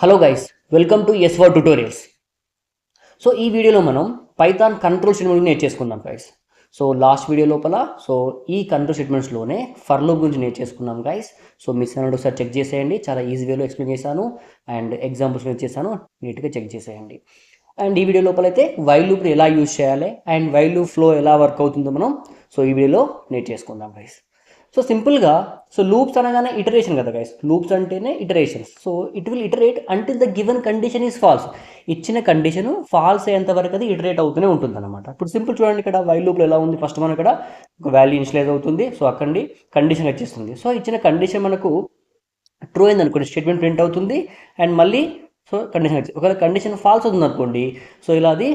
Hello guys, welcome to S for tutorials. So ఈ వీడియోలో మనం పైథాన్ కంట్రోల్ స్టేట్మెంట్ నేర్చేసుకుందాం గైస్. సో లాస్ట్ వీడియో లోపల ఈ కంట్రోల్ స్టేట్మెంట్స్లోనే ఫర్ లూప్ గురించి నేర్చేసుకున్నాం గైస్. సో మిస్ అయినట్టు ఒకసారి చెక్ చేసేయండి, చాలా ఈజీ వేలో ఎక్స్ప్లెయిన్ చేశాను అండ్ ఎగ్జాంపుల్స్ చేశాను, నీట్గా చెక్ చేసేయండి. అండ్ ఈ వీడియో లోపల అయితే వైల్ లూప్ని ఎలా యూజ్ చేయాలి అండ్ వైల్ లూప్ ఫ్లో ఎలా వర్క్ అవుతుందో మనం ఈ వీడియోలో నేర్చేసుకుందాం గైస్. సో సింపుల్గా లూప్స్ అనగానే ఇటరేషన్ కదా గైస్, లూప్స్ అంటేనే iterations. So it will iterate until the given condition is false. ఇచ్చిన కండిషన్ ఫాల్స్ అయ్యేంత వరకు అది ఇటరేట్ అవుతూనే ఉంటుంది అనమాట. ఇప్పుడు సింపుల్ చూడండి, ఇక్కడ వైల్ లూప్లో ఎలా ఉంది, ఫస్ట్ మనం ఇక్కడ ఒక వాల్యూ ఇనిషియలైజ్ అవుతుంది. సో అక్కడి కండిషన్ వచ్చేస్తుంది. సో ఇచ్చిన కండిషన్ మనకు ట్రూ అయింది అనుకోండి, స్టేట్మెంట్ ప్రింట్ అవుతుంది. అండ్ మళ్ళీ కండిషన్ వచ్చి ఒకవేళ కండిషన్ ఫాల్స్ అవుతుంది అనుకోండి, ఇలా అది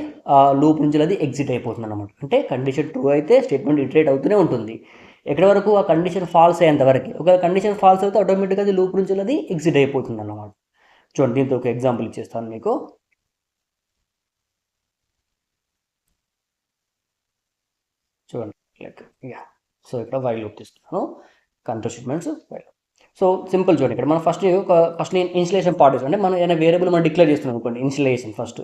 లూప్ నుంచి అది ఎగ్జిట్ అయిపోతుంది అనమాట. అంటే కండిషన్ ట్రూ అయితే స్టేట్మెంట్ ఇటరేట్ అవుతూనే ఉంటుంది ఎక్కడి వరకు, ఆ కండిషన్ ఫాల్స్ అయ్యేంత వరకు. ఒకవేళ కండిషన్ ఫాల్స్ అయితే ఆటోమేటిక్గా అది లూప్ నుంచి అది ఎగ్జిట్ అయిపోతుంది అన్నమాట. చూడండి, దీంతో ఒక ఎగ్జాంపుల్ ఇచ్చేస్తాను మీకు. చూడండి, లైక్ ఇక్కడ వైల్ లూప్ తీసుకున్నాను, control statements while. So simple చూడండి, ఇక్కడ మనం ఫస్ట్ నేను ఇన్స్టలేషన్ పార్ట్ అంటే మనం ఏదైనా వేరియబుల్ మనం డిక్లేర్ చేస్తున్నాం అనుకోండి, ఇన్స్టలేషన్ ఫస్ట్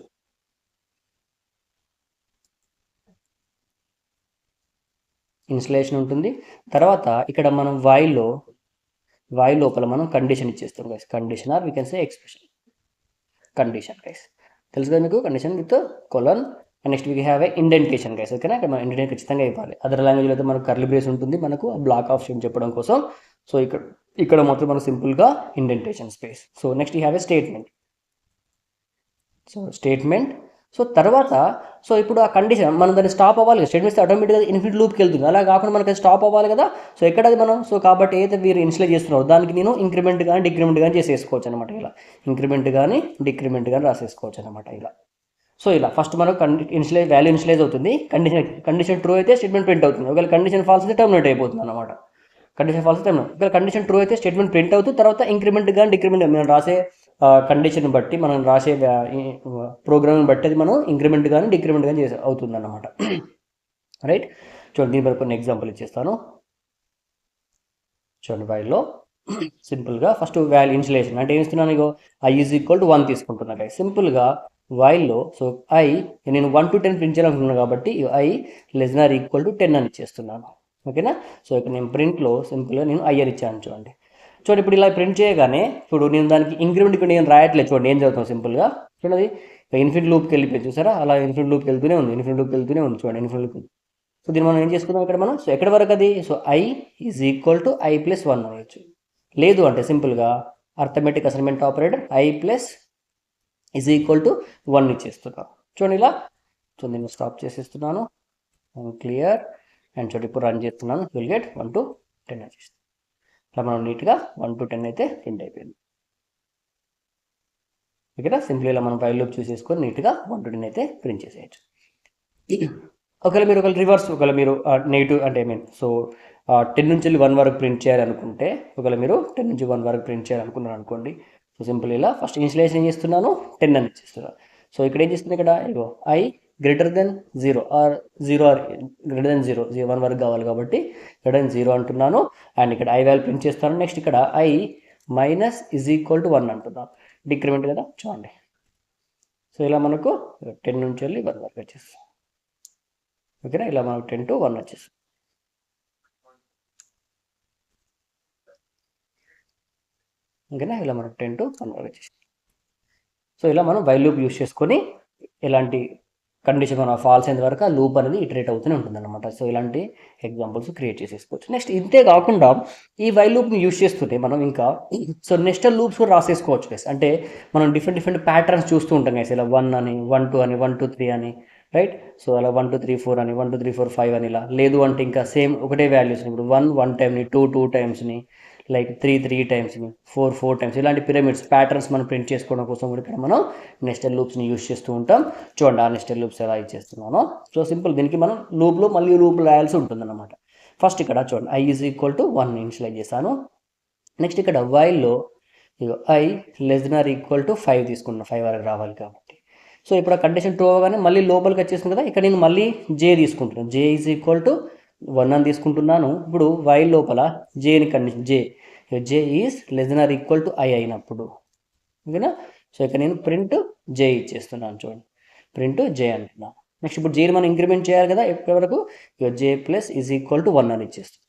ఇన్స్టలేషన్ ఉంటుంది. తర్వాత ఇక్కడ మనం వైల్ లోపల మనం కండిషన్ ఇచ్చేస్తాం guys. Condition or we can say expression condition guys. తెలుసు కదా మీకు, condition with colon. And next we have a indentation guys. ఓకేనా, ఇక్కడ మనం ఇండెంటేషన్ ఖచ్చితంగా ఇవ్వాలి. అదర్ లాంగ్వేజ్లో అయితే మనకు కర్లీ బ్రేస్ ఉంటుంది, మనకు బ్లాక్ ఆప్షన్ చెప్పడం కోసం. సో ఇక్కడ మాత్రం మనకు సింపుల్గా indentation space. So next you have a statement. Statement తర్వాత ఇప్పుడు ఆ కండిషన్ మనం దాన్ని స్టాప్ అవ్వాలి. స్టేట్మెంట్స్ ఆటోమేటిక్గా ఇన్ఫినిట్ లూప్కి వెళ్తుంది. అలా కాకుండా మనకి స్టాప్ అవ్వాలి కదా. సో ఎక్కడ అది మనం కాబట్టి ఏదైతే మీరు ఇన్స్టలేట్ చేస్తున్నారో దానికి నేను ఇంక్రిమెంట్ కానీ డిక్రిమెంట్ కానీ చేసేసుకోవచ్చు అనమాట. ఇలా ఇంక్రిమెంట్ కానీ డిక్రిమెంట్ కానీ రాసేసుకోవచ్చు అనమాట. ఇలా ఫస్ట్ మనకు వాల్యూ ఇన్స్టలైజ్ అవుతుంది. కండిషన్ ట్రూ అయితే స్టేట్మెంట్ ప్రింట్ అవుతుంది. ఒకవేళ కండిషన్ ఫాల్స్ అయితే టర్మినేట్ అయిపోతుంది అనమాట. కండిషన్ ఫాల్స్ అయితే ఒకవేళ కండిషన్ ట్రూ అయితే స్టేట్మెంట్ ప్రింట్ అవుతుంది. తర్వాత ఇంక్రిమెంట్ కానీ డిక్రిమెంట్ మనం రాసే కండిషన్ బట్టి, మనం రాసే ప్రోగ్రామ్ని బట్టి అది మనం ఇంక్రిమెంట్ కానీ డిక్రిమెంట్ కానీ అవుతుంది అన్నమాట. రైట్, చూడండి, దీని కొన్ని ఎగ్జాంపుల్ ఇచ్చేస్తాను. చూడండి, వైల్లో సింపుల్గా ఫస్ట్ వాల్యూ ఇన్స్టలేషన్ అంటే ఏమి ఇస్తున్నాను, ఇగో i ఈజ్ ఈక్వల్ టు 1 తీసుకుంటున్నా గైస్. సింపుల్గా వైల్లో i నేను 1 to 10 ప్రింట్ చేయాలనుకున్నాను కాబట్టి i less than equal to 10 అని ఇచ్చేస్తున్నాను. ఓకేనా. ఇక్కడ నేను ప్రింట్లో సింపుల్గా నేను ఐఆర్ ఇచ్చాను. చూడండి ఇప్పుడు ఇలా ప్రింట్ చేయగానే ఇప్పుడు నేను దానికి ఇంక్రిమెంట్ నేను రాయట్లేదు. చూడండి ఏం చదువుతాను సింపుల్గా. చూడండి, ఇన్ఫినిట్ లూప్కి వెళ్ళిపోయి చూసారా, అలా ఇన్ఫినిట్ లూప్కి వెళ్తూనే ఉంది. చూడండి ఇన్ఫినిట్ లూప్. దీన్ని మనం ఏం చేసుకుందాం ఇక్కడ మనం. ఎక్కడి వరకు అది, i is equal to i plus 1 అనవచ్చు. లేదు అంటే సింపుల్గా arithmetic assignment operator i plus is equal to 1 ఇచ్చేస్తున్నాను. చూడండి ఇలా. నేను స్టాప్ చేసేస్తున్నాను, క్లియర్. అండ్ చూడండి ఇప్పుడు రన్ చేస్తున్నాను. విల్ గెట్ 1 to 10 వచ్చేస్తుంది. ఇలా మనం నీట్గా 1 to 10 అయితే ప్రింట్ అయిపోయింది. ఓకేనా. సింపుల్ ఇలా మనం వైల్ లూప్ చూసేసుకొని నీట్గా 1 to 10 అయితే ప్రింట్ చేసేయచ్చు. ఒకవేళ మీరు రివర్స్, ఒకవేళ మీరు నెగిటివ్ అంటే 10 నుంచి 1 వరకు ప్రింట్ చేయాలనుకుంటే, ఒకవేళ మీరు 10 నుంచి 1 వరకు ప్రింట్ చేయాలనుకున్నారు అనుకోండి. సింపుల్ ఇలా ఫస్ట్ ఇన్స్టలేషన్ ఏం చేస్తున్నాను, 10 అని ఇచ్చేస్తున్నాను. ఇక్కడ ఏం చేస్తుంది, ఇక్కడ ఇగో i greater than 0 or 0 or greater than 0, 1 వరకు కావాలి కాబట్టి గ్రేటర్ దెన్ 0 అంటున్నాను. అండ్ ఇక్కడ i వాల్యూ ప్రింట్ చేస్తాను. నెక్స్ట్ ఇక్కడ i minus is equal to 1 అంటున్నాను. డిక్రిమెంట్ కదా, చూడండి. ఇలా మనకు 10 నుంచి 1 వరకు వచ్చేస్తుంది. ఓకేనా, ఇలా మనకు 10 to 1 వచ్చేస్తుంది. ఓకేనా, ఇలా మనకు 10 to 1 వరకు వచ్చేస్తుంది. ఇలా మనం వైల్ లూప్ యూస్ చేసుకొని ఎలాంటి కండిషన్ మన ఫాల్స్ అయిన వరకు ఆ లూప్ అనేది ఇటరేట్ అవుతూనే ఉంటుంది అనమాట. ఇలాంటి ఎగ్జాంపుల్స్ క్రియేట్ చేసేసుకోవచ్చు. నెక్స్ట్ ఇంతే కాకుండా ఈ వైల్ లూప్ని యూస్ చేస్తుంటే మనం ఇంకా నెక్స్ట్ లూప్స్ కూడా రాసేసుకోవచ్చు గైస్. అంటే మనం డిఫరెంట్ ప్యాటర్న్స్ చూస్తూ ఉంటాం గైస్. ఇలా 1 అని, 1 2 అని, 1 2 3 అని, రైట్. అలా 1 2 3 4 అని, 1 2 3 4 5 అని. ఇలా లేదు అంటే ఇంకా సేమ్ ఒకటే వాల్యూస్ని, ఇప్పుడు 1 టైమ్ని, 2 టైమ్స్ని, లైక్ 3 టైమ్స్ని, 4 టైమ్స్, ఇలాంటి పిరమిడ్స్ ప్యాటర్న్స్ మనం ప్రింట్ చేసుకోవడం కోసం కూడా ఇక్కడ మనం నెస్టెడ్ లూప్స్ని యూస్ చేస్తూ ఉంటాం. చూడండి ఆ నెస్టెడ్ లూప్స్ ఎలా ఇచ్చేస్తున్నాను. సింపుల్, దీనికి మనం లూప్లో మళ్ళీ లూప్ రాయాల్సి ఉంటుంది అనమాట. ఫస్ట్ ఇక్కడ చూడండి i is equal to 1 initialise చేశాను. నెక్స్ట్ ఇక్కడ వైల్లో i less than or equal to 5 తీసుకున్నాను, 5 వరకు రావాలి కాబట్టి. ఇప్పుడు ఆ కండిషన్ ట్రూ అవ్వగానే మళ్ళీ లోపలికి వచ్చేసింది కదా. ఇక్కడ నేను మళ్ళీ j తీసుకుంటున్నాను. j ఈజ్ ఈక్వల్ టు 1 అని తీసుకుంటున్నాను. ఇప్పుడు వైల్ లోపల j ని condition j is less than or equal to i అయినప్పుడు, ఓకేనా. సో ఇక్కడ నేను ప్రింట్ జే ఇచ్చేస్తున్నాను చూడండి, ప్రింట్ జే అంటున్నాను. నెక్స్ట్ ఇప్పుడు జేని మనం ఇంక్రిమెంట్ చేయాలి కదా, ఎప్పటి వరకు జే ప్లస్ ఈజ్ ఈక్వల్ టు 1 అని ఇచ్చేస్తాం.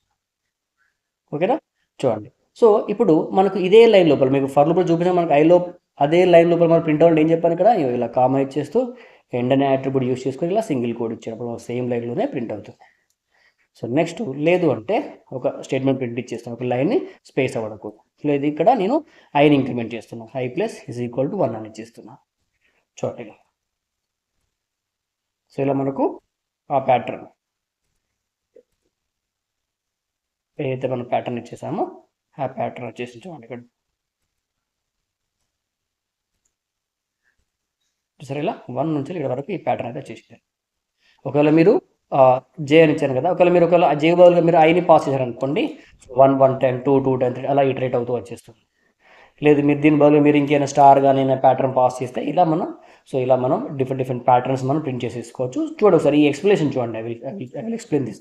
ఓకేనా చూడండి. సో ఇప్పుడు మనకు ఇదే లైన్ లోపల మీకు ఫర్ లోపల చూపించిన మనకు ఐలో అదే లైన్ లోపల మనం ప్రింట్ అవ్వాలి ఏం చెప్పాను ఇక్కడ, ఇలా కామా ఇచ్చేస్తూ ఎండ్ అనే అట్రిబ్యూట్ యూస్ చేసుకొని ఇలా సింగిల్ కోడ్ ఇచ్చినప్పుడు సేమ్ లైన్లోనే ప్రింట్ అవుతుంది. సో నెక్స్ట్ లేదు అంటే ఒక స్టేట్మెంట్ ప్రింట్ ఇచ్చేస్తాను, ఒక లైన్ని స్పేస్ అవ్వడకు. లేదు ఇక్కడ నేను ఐని ఇంక్రిమెంట్ చేస్తున్నాను, I plus is equal to 1 అని ఇచ్చేస్తున్నాను చూడండి. సో ఇలా మనకు ఆ ప్యాటర్న్ ఏదైతే మనం ప్యాటర్న్ ఇచ్చేసామో ఆ ప్యాటర్న్ వచ్చేసి చూడండి ఇక్కడ సరే ఇలా 1 నుంచి ఇక్కడ వరకు ఈ ప్యాటర్న్ అయితే వచ్చేసింది. ఒకవేళ మీరు జే అని ఇచ్చాను కదా, ఒకవేళ జే బదులుగా మీరు ఐని పాస్ చేశారనుకోండి 1 1 10 2 2 10 3 అలా ఇటరేట్ అవుతూ వచ్చేస్తుంది. లేదు మీరు దీని బదులు మీరు ఇంకేమైనా స్టార్ కానీ ప్యాటర్న్ పాస్ చేస్తే ఇలా మనం డిఫరెంట్ ప్యాటర్న్స్ మనం ప్రింట్ చేసేసుకోవచ్చు. చూడండి ఒకసారి ఈ ఎక్స్ప్లెనేషన్ చూడండి, I will explain this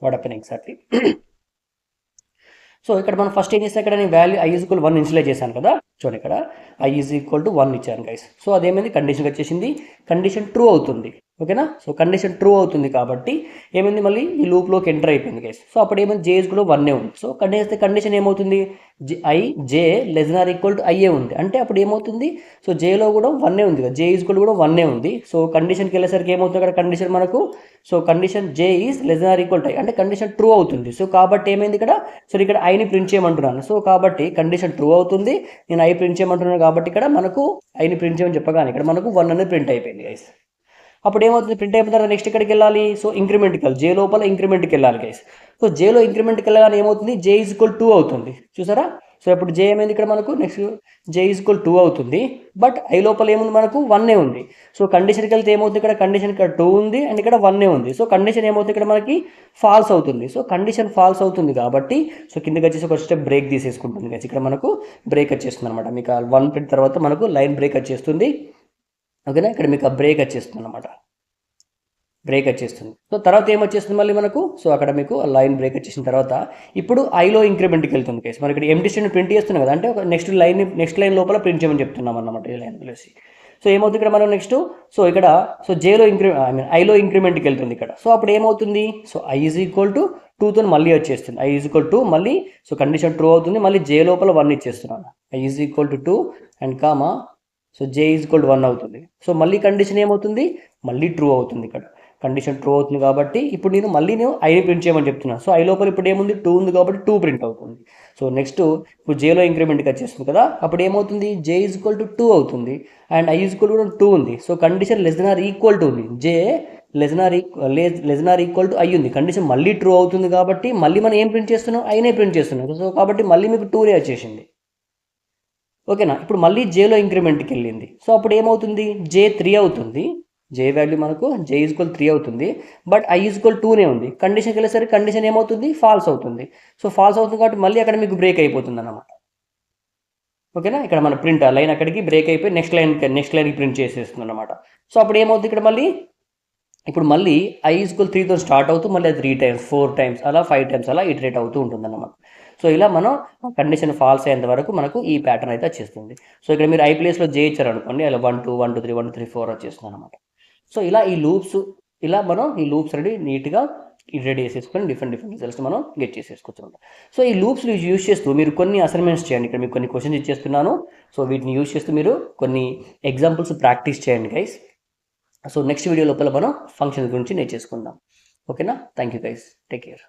what happen exactly. So ఇక్కడ మనం ఫస్ట్ ఏం చేస్తే ఇక్కడ నేను value I is equal 1 initialise చేశాను కదా, చూడండి ఇక్కడ ఐ ఈజ్ ఈక్వల్ టు 1 ఇచ్చాను గైస్. సో అదేమైంది కండిషన్ వచ్చేసింది, కండిషన్ ట్రూ అవుతుంది. ఓకేనా, సో కండిషన్ ట్రూ అవుతుంది కాబట్టి ఏమైంది మళ్ళీ ఈ లూప్లోకి ఎంటర్ అయిపోయింది గైస్. సో అప్పుడు ఏమైంది జే ఈజ్ కూడా 1 ఉంది. సో కండిషన్ ఏమవుతుంది, J less than or equal to ఐఏ ఉంది, అంటే అప్పుడు ఏమవుతుంది, సో జేలో కూడా 1 ఉంది కదా, జే ఈజ్ కూడా 1 ఉంది. సో కండిషన్కి వెళ్ళేసరికి ఏమవుతుంది అక్కడ కండిషన్ మనకు, so condition J is less than or equal to I, అంటే కండిషన్ ట్రూ అవుతుంది. సో కాబట్టి ఏమైంది ఇక్కడ, సో ఇక్కడ ఐని ప్రింట్ చేయమంటున్నాను. సో కాబట్టి కండిషన్ ట్రూ అవుతుంది, నేను ఐ ప్రింట్ చేయమంటున్నాను కాబట్టి ఇక్కడ మనకు ఐని ప్రింట్ చేయమని చెప్పగానే ఇక్కడ మనకు 1 అనేది ప్రింట్ అయిపోయింది గైస్. అప్పుడు ఏమవుతుంది, ప్రింట్ అయిపోయిన తర్వాత నెక్స్ట్ ఇక్కడికి వెళ్ళాలి, సో ఇంక్రిమెంట్కి వెళ్ళాలి, జే లోపల ఇంక్రిమెంట్కి వెళ్ళాలి గైస్. సో జేలో ఇంక్రిమెంట్కి వెళ్ళగానే ఏమవుతుంది, జే ఈజ్ ఈక్వల్ 2 అవుతుంది చూసారా. సో ఇప్పుడు జే ఏమైంది ఇక్కడ మనకు, నెక్స్ట్ జే ఈజ్ ఈక్వల్ 2 అవుతుంది, బట్ ఐ లోపల ఏముంది మనకు 1 ఉంది. సో కండిషన్కి వెళ్తే ఏమవుతుంది, ఇక్కడ కండిషన్ ఇక్కడ 2 ఉంది అండ్ ఇక్కడ 1 ఉంది. సో కండిషన్ ఏమవుతుంది ఇక్కడ మనకి ఫాల్స్ అవుతుంది. సో కండిషన్ ఫాల్స్ అవుతుంది కాబట్టి సో కిందకి వచ్చేసి ఒక స్టెప్ బ్రేక్ తీసేసుకుంటుంది గైస్. ఇక్కడ మనకు బ్రేక్ వచ్చేస్తుంది అనమాట, మీకు 1 ప్రింట్ తర్వాత మనకు లైన్ బ్రేక్ వచ్చేస్తుంది. ఓకేనా, ఇక్కడ మీకు ఆ బ్రేక్ వచ్చేస్తుంది అనమాట, బ్రేక్ వచ్చేస్తుంది. సో తర్వాత ఏమొచ్చేస్తుంది మళ్ళీ మనకు, సో అక్కడ మీకు లైన్ బ్రేక్ వచ్చేసిన తర్వాత ఇప్పుడు ఐలో ఇంక్రిమెంట్కి వెళ్తుంది కేసు. మనం ఇక్కడ ఎంటీ స్టేట్మెంట్ ప్రింట్ చేస్తున్నాం కదా, అంటే ఒక నెక్స్ట్ లైన్ లోపల ప్రింట్ చేయమని చెప్తున్నాం అన్నమాట ఈ లైన్ ప్లేసి. సో ఏమవుతుంది ఇక్కడ మనం నెక్స్ట్, సో ఇక్కడ సో జేలో ఐలో ఇంక్రిమెంట్కి వెళ్తుంది ఇక్కడ. సో అప్పుడు ఏమవుతుంది, so I is equal to 2తో మళ్ళీ వచ్చేస్తుంది, ఐ ఈజ్ ఈక్వల్ 2 మళ్ళీ, సో కండిషన్ ట్రూ అవుతుంది, మళ్ళీ జే లోపల 1 ఇచ్చేస్తున్నాను, I is equal to 2 and comma, so J is equal 1 అవుతుంది. సో మళ్ళీ కండిషన్ ఏమవుతుంది, మళ్ళీ ట్రూ అవుతుంది, ఇక్కడ కండిషన్ ట్రూ అవుతుంది కాబట్టి ఇప్పుడు నేను ఐని ప్రింట్ చేయమని చెప్తున్నాను. సో ఐ లోపల ఇప్పుడు ఏముంది 2 ఉంది కాబట్టి 2 ప్రింట్ అవుతుంది. సో నెక్స్ట్ ఇప్పుడు జేలో ఇంక్రిమెంట్కి వచ్చేస్తుంది కదా, అప్పుడు ఏమవుతుంది, జే ఈజ్ ఈక్వల్ టు 2 అవుతుంది and I is equal to 2 ఉంది. So condition less than or equal to ఉంది, J less than or equal to I ఉంది, కండిషన్ మళ్ళీ ట్రూ అవుతుంది కాబట్టి మళ్ళీ మనం ఏం ప్రింట్ చేస్తున్నాం, ఐనే ప్రింట్ చేస్తున్నాం. సో కాబట్టి మళ్ళీ మీకు 2 వచ్చేసింది. ఓకేనా, ఇప్పుడు మళ్ళీ జేలో ఇంక్రిమెంట్కి వెళ్ళింది. సో అప్పుడు ఏమవుతుంది, జే 3 అవుతుంది, జే వాల్యూ మనకు జే ఈజ్ ఈక్వల్ 3 అవుతుంది, బట్ ఐ ఈజ్ ఈక్వల్ 2నే ఉంది. కండిషన్కి వెళ్ళేసరికి కండిషన్ ఏమవుతుంది, ఫాల్స్ అవుతుంది. సో ఫాల్స్ అవుతుంది కాబట్టి మళ్ళీ అక్కడ మీకు బ్రేక్ అయిపోతుంది అన్నమాట. ఓకేనా, ఇక్కడ మన ప్రింట్ లైన్ అక్కడికి బ్రేక్ అయిపోయి నెక్స్ట్ లైన్కి ప్రింట్ చేసేస్తుంది అనమాట. సో అప్పుడు ఏమవుతుంది ఇక్కడ మళ్ళీ, ఇప్పుడు మళ్ళీ ఐ ఈజ్ ఈక్వల్ 3తో స్టార్ట్ అవుతూ మళ్ళీ 3 టైమ్స్ 4 టైమ్స్ అలా 5 టైమ్స్ అలా ఇటరేట్ అవుతూ ఉంటుంది అన్నమాట. సో ఇలా మనం కండిషన్ ఫాల్స్ అయ్యేంత వరకు మనకు ఈ ప్యాటర్న్ అయితే వచ్చేస్తుంది. సో ఇక్కడ మీరు ఐ ప్లేస్లో జే ఇచ్చారు అనుకోండి, అలా 1 2 1 2 3 1 2 3 4 వచ్చేస్తుంది అనమాట. సో ఇలా మనం ఈ లూప్స్ అనేది నీట్గా ఇటరేట్ చేసేసుకొని డిఫరెంట్ రిజల్ట్స్ మనం గెట్ చేసేసుకోవచ్చు. సో ఈ లూప్స్ యూజ్ చేస్తూ మీరు కొన్ని అసైన్మెంట్స్ చేయండి. ఇక్కడ మీకు కొన్ని క్వశ్చన్స్ ఇచ్చేస్తున్నాను, సో వీటిని యూజ్ చేస్తూ మీరు కొన్ని ఎగ్జాంపుల్స్ ప్రాక్టీస్ చేయండి గైస్. సో నెక్స్ట్ వీడియో లోపల మనం ఫంక్షన్ గురించి నేర్చేసుకుందాం. ఓకేనా, thank you guys, take care.